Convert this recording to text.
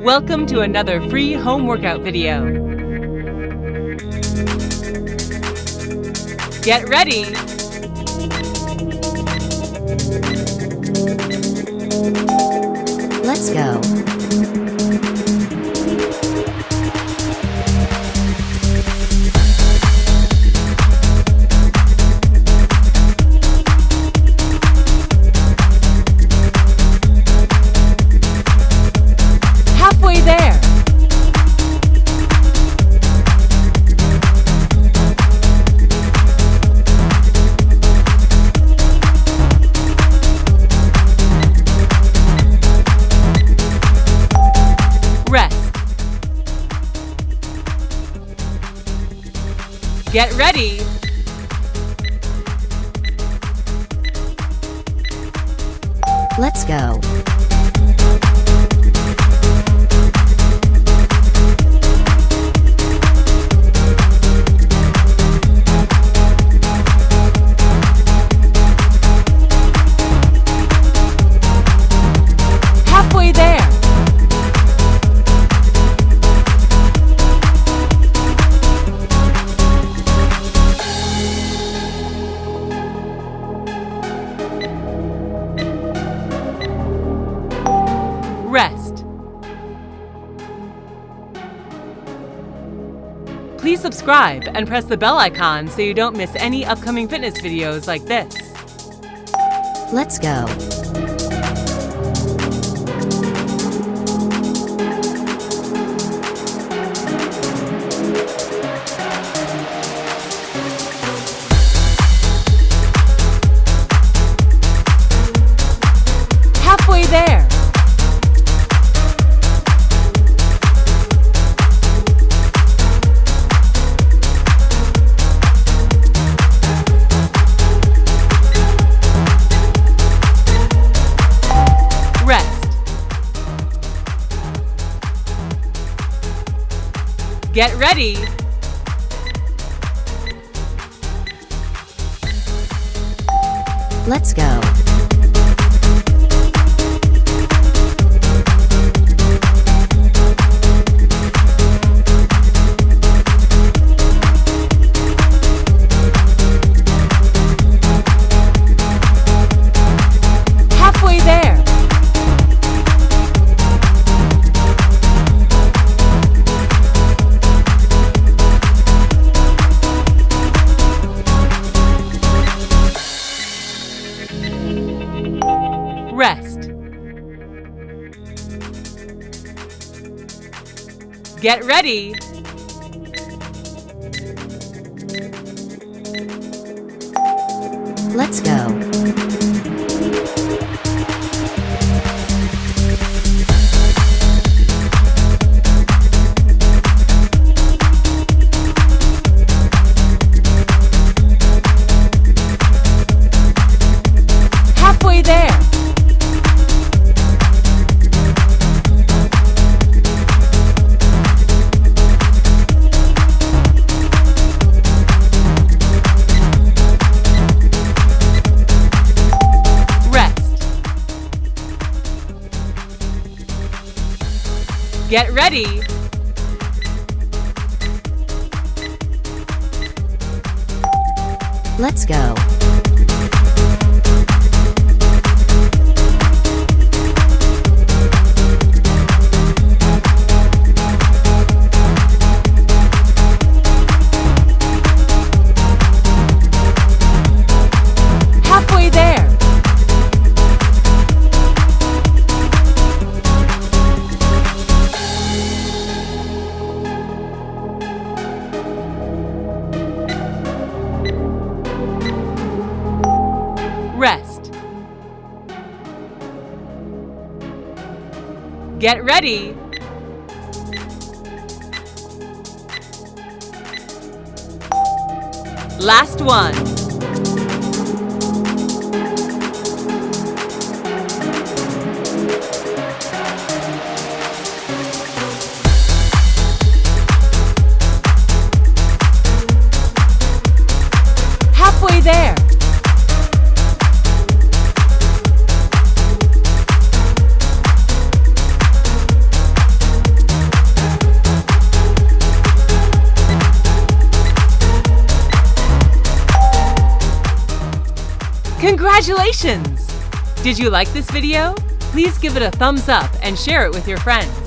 Welcome to another free home workout video. Get ready. Let's go. Halfway there. Rest. Get ready. Let's go. Halfway there. Rest. Please subscribe and press the bell icon so you don't miss any upcoming fitness videos like this. Let's go. Halfway there. Rest. Get ready. Let's go. Halfway there. Rest. Get ready. Let's go. Halfway there. Rest. Get ready. Let's go. Halfway there. Rest. Get ready. Last one. Halfway there. Congratulations! Did you like this video? Please give it a thumbs up and share it with your friends.